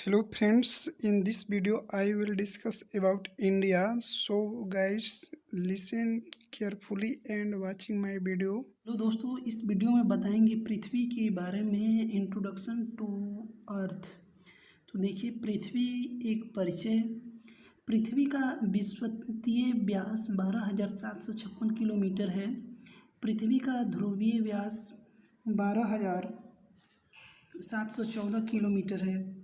Hello friends, in this video I will discuss about India. So guys, listen carefully and watching my video. Hello दोस्तों, इस video में बताएंगे पृथ्वी के बारे में इंट्रोडक्शन टू अर्थ। तो देखिए, पृथ्वी एक परिचय। पृथ्वी का विषुवतीय व्यास 12,756 किलोमीटर है। पृथ्वी का ध्रुवीय व्यास 12,714 किलोमीटर है।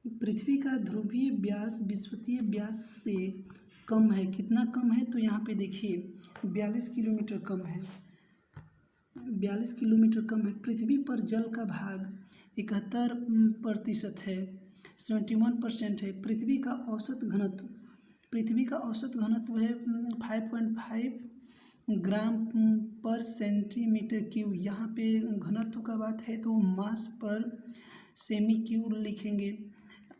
पृथ्वी का ध्रुवीय व्यास विषुवतीय व्यास से कम है। कितना कम है? तो यहाँ पे देखिए 42 किलोमीटर कम है। 42 किलोमीटर कम है। पृथ्वी पर जल का भाग 71% है, 71% है। पृथ्वी का औसत घनत्व है 5.5 ग्राम पर सेंटीमीटर क्यूब। यहाँ पे घनत्व का बात है तो मास पर सेमी क्यूब लिखेंगे।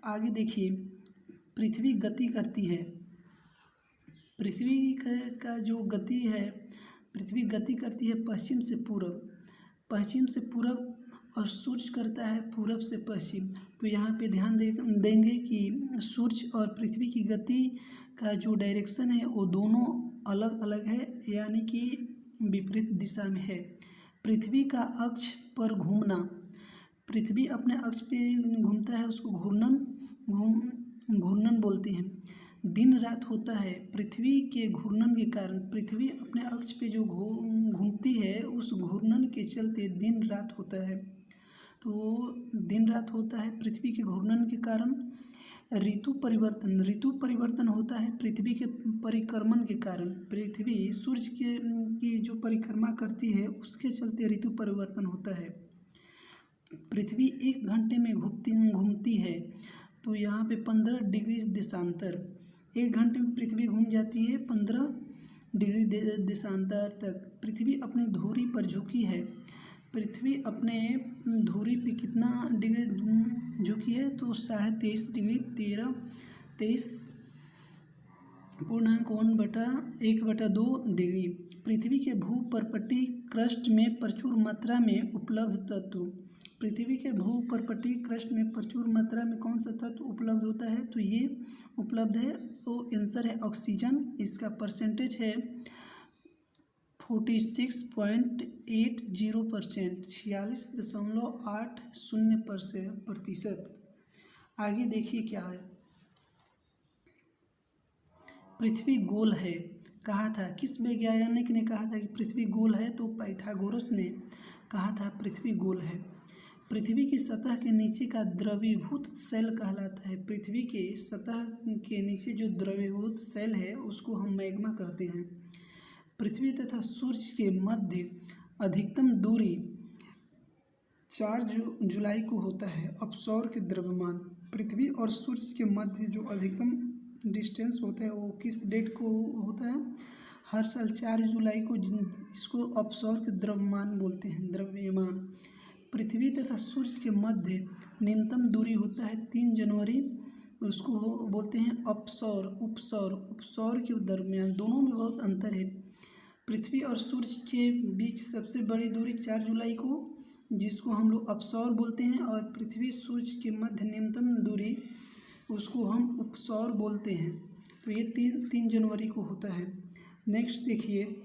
आगे देखिए, पृथ्वी गति करती है। पृथ्वी का जो गति है, पृथ्वी गति करती है पश्चिम से पूरब और सूर्य करता है पूरब से पश्चिम। तो यहाँ पे ध्यान देंगे कि सूर्य और पृथ्वी की गति का जो डायरेक्शन है वो दोनों अलग अलग है, यानी कि विपरीत दिशा में है। पृथ्वी का अक्ष पर घूमना, पृथ्वी अपने अक्ष पे घूमता है, उसको घूर्णन बोलते हैं। दिन रात होता है पृथ्वी के घूर्णन के कारण। पृथ्वी अपने अक्ष पे जो घूमती है, उस घूर्णन के चलते दिन रात होता है। तो दिन रात होता है पृथ्वी के घूर्णन के कारण। ऋतु परिवर्तन होता है पृथ्वी के परिक्रमण के कारण। पृथ्वी सूर्य की जो परिक्रमा करती है, उसके चलते ऋतु परिवर्तन होता है। पृथ्वी 1 घंटे में घूमती है। तो यहाँ पे 15 डिग्री देशांतर, 1 घंटे में पृथ्वी घूम जाती है 15 डिग्री देशांतर तक। पृथ्वी अपनी धुरी पर झुकी है। पृथ्वी अपने धुरी पे कितना डिग्री झुकी है? तो 23.5 डिग्री, 23.1/1/2 डिग्री। पृथ्वी के भूपर्पटीय क्रस्ट में प्रचुर मात्रा में उपलब्ध तत्व। पृथ्वी के भूपर्पटीय क्रस्ट में प्रचुर मात्रा में कौन सा तत्व उपलब्ध होता है? तो ये उपलब्ध है, तो आंसर है ऑक्सीजन। इसका परसेंटेज है 46.80%, 46.80%। आगे देखिए क्या है। पृथ्वी गोल है। कहा था, किस वैज्ञानिक ने कहा था कि पृथ्वी गोल है? तो पाइथागोरस ने कहा था पृथ्वी गोल है। पृथ्वी की सतह के नीचे का द्रवीभूत सेल कहलाता है। पृथ्वी के सतह के नीचे जो द्रवीभूत सेल है, उसको हम मैग्मा कहते हैं। पृथ्वी तथा सूर्य के मध्य अधिकतम दूरी 4 जुलाई को होता है। अपसौर के द्रव्यमान, पृथ्वी और सूर्य के मध्य जो अधिकतम डिस्टेंस होता है वो किस डेट को होता है? हर साल 4 जुलाई को। इसको अपसौर के द्रव्यमान बोलते हैं, द्रव्यमान। पृथ्वी तथा सूर्य के मध्य न्यूनतम दूरी होता है 3 जनवरी, उसको बोलते हैं अपसौर। उपसौर के दरमियान दोनों में बहुत अंतर है। पृथ्वी और सूर्य के बीच सबसे बड़ी दूरी 4 जुलाई को, जिसको हम लोग अपसौर बोलते हैं, और पृथ्वी सूर्य के मध्य न्यूनतम दूरी, उसको हम उपसौर बोलते हैं। तो ये 3 जनवरी को होता है। नेक्स्ट देखिए,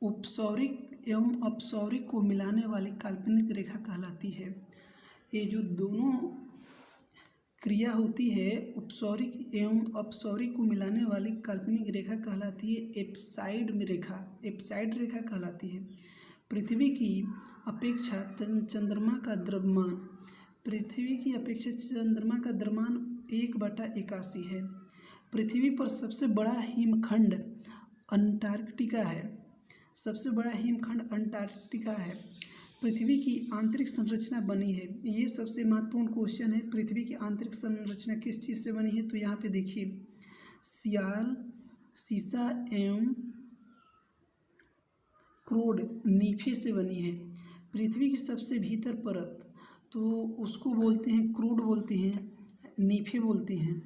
उपसौरिक एवं अपसौरिक को मिलाने वाली काल्पनिक रेखा कहलाती है। ये जो दोनों क्रिया होती है, उपसौरिक एवं अपसौरिक को मिलाने वाली काल्पनिक रेखा कहलाती है एप्साइड रेखा कहलाती है। पृथ्वी की अपेक्षा चंद्रमा का द्रव्यमान, पृथ्वी की अपेक्षा चंद्रमा का द्रव्यमान 1/81 है। पृथ्वी पर सबसे बड़ा हिमखंड अंटार्कटिका है। सबसे बड़ा हिमखंड अंटार्कटिका है। पृथ्वी की आंतरिक संरचना बनी है। ये सबसे महत्वपूर्ण क्वेश्चन है। पृथ्वी की आंतरिक संरचना किस चीज़ से बनी है? तो यहाँ पे देखिए, सीसा एवं क्रोड नीफे से बनी है। पृथ्वी की सबसे भीतर परत, तो उसको बोलते हैं क्रूड बोलते हैं, नीफे बोलते हैं।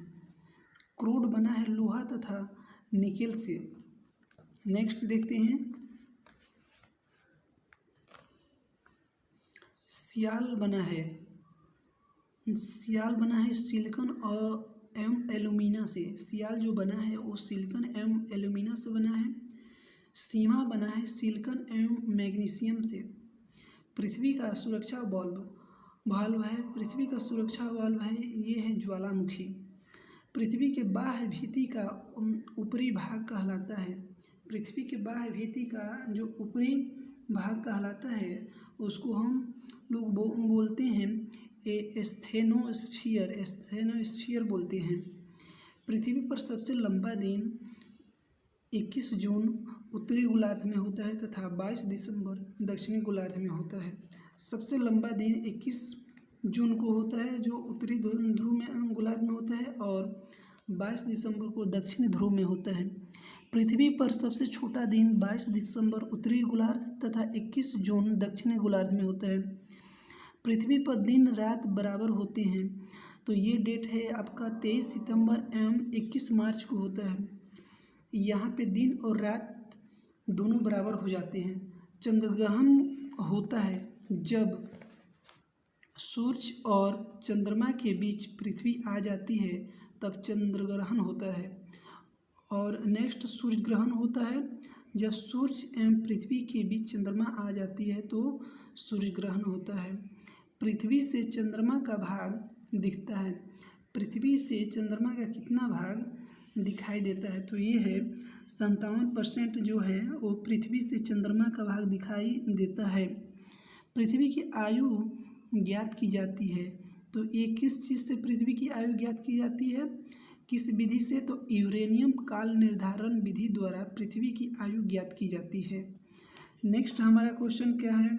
क्रूड बना है लोहा तथा निकेल से। नेक्स्ट देखते हैं, सियाल बना है सिलिकॉन और एल्यूमिना से। सियाल जो बना है वो सिलिकॉन एवं एल्यूमिना से बना है। सीमा बना है सिलिकॉन एवं मैग्नीशियम से। पृथ्वी का सुरक्षा वाल्व है, पृथ्वी का सुरक्षा वाल्व है, ये है ज्वालामुखी। पृथ्वी के बाह्य भित्ति का ऊपरी भाग कहलाता है। पृथ्वी के बाह्य भित्ति का जो ऊपरी भाग कहलाता है उसको हम लोग बोलते हैं एस्थेनोस्फीयर बोलते हैं। पृथ्वी पर सबसे लंबा दिन 21 जून उत्तरी गोलार्ध में होता है तथा 22 दिसंबर दक्षिणी गोलार्ध में होता है। सबसे लंबा दिन 21 जून को होता है जो उत्तरी ध्रुव में गोलार्ध में होता है और 22 दिसंबर को दक्षिणी ध्रुव में होता है। पृथ्वी पर सबसे छोटा दिन 22 दिसंबर उत्तरी गोलार्ध तथा 21 जून दक्षिणी गोलार्ध में होता है। पृथ्वी पर दिन रात बराबर होते हैं, तो ये डेट है आपका 23 सितंबर एवं 21 मार्च को होता है। यहाँ पे दिन और रात दोनों बराबर हो जाते हैं। चंद्रग्रहण होता है जब सूर्य और चंद्रमा के बीच पृथ्वी आ जाती है, तब चंद्रग्रहण होता है। और नेक्स्ट सूर्य ग्रहण होता है जब सूर्य एवं पृथ्वी के बीच चंद्रमा आ जाती है तो सूर्य ग्रहण होता है। पृथ्वी से चंद्रमा का भाग दिखता है। पृथ्वी से चंद्रमा का कितना भाग दिखाई देता है, तो ये है 57% जो है वो पृथ्वी से चंद्रमा का भाग दिखाई देता है। पृथ्वी की आयु ज्ञात की जाती है, तो ये किस चीज़ से पृथ्वी की आयु ज्ञात की जाती है, किस विधि से, तो यूरेनियम काल निर्धारण विधि द्वारा पृथ्वी की आयु ज्ञात की जाती है। नेक्स्ट हमारा क्वेश्चन क्या है,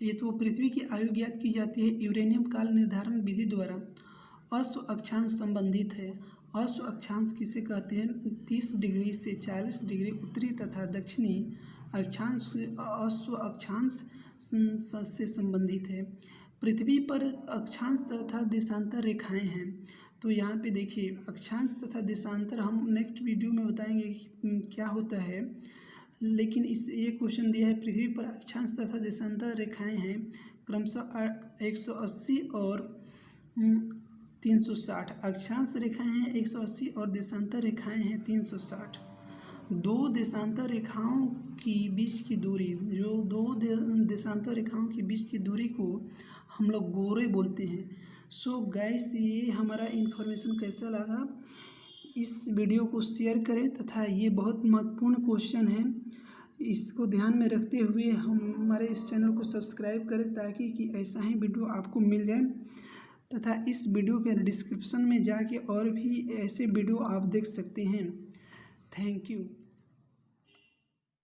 ये तो पृथ्वी की आयु ज्ञात की जाती है यूरेनियम काल निर्धारण विधि द्वारा। अश्व अक्षांश संबंधित है। अश्व अक्षांश किसे कहते हैं, 30 डिग्री से 40 डिग्री उत्तरी तथा दक्षिणी अक्षांश अश्व अक्षांश से संबंधित है। पृथ्वी पर अक्षांश तथा देशांतर रेखाएं हैं, तो यहाँ पे देखिए अक्षांश तथा देशांतर हम नेक्स्ट वीडियो में बताएंगे कि क्या होता है, लेकिन इस ये क्वेश्चन दिया है पृथ्वी पर अक्षांश तथा देशांतर रेखाएं हैं क्रमशः 180 और 360। अक्षांश रेखाएं हैं 180 और देशांतर रेखाएं हैं 360। दो देशांतर रेखाओं की बीच की दूरी, जो दो देशांतर रेखाओं की बीच की दूरी को हम लोग गोरे बोलते हैं। सो गाइस, ये हमारा इन्फॉर्मेशन कैसा लगा, इस वीडियो को शेयर करें तथा ये बहुत महत्वपूर्ण क्वेश्चन है, इसको ध्यान में रखते हुए हमारे इस चैनल को सब्सक्राइब करें ताकि कि ऐसा ही वीडियो आपको मिल जाए तथा इस वीडियो के डिस्क्रिप्शन में जाके और भी ऐसे वीडियो आप देख सकते हैं। Thank you.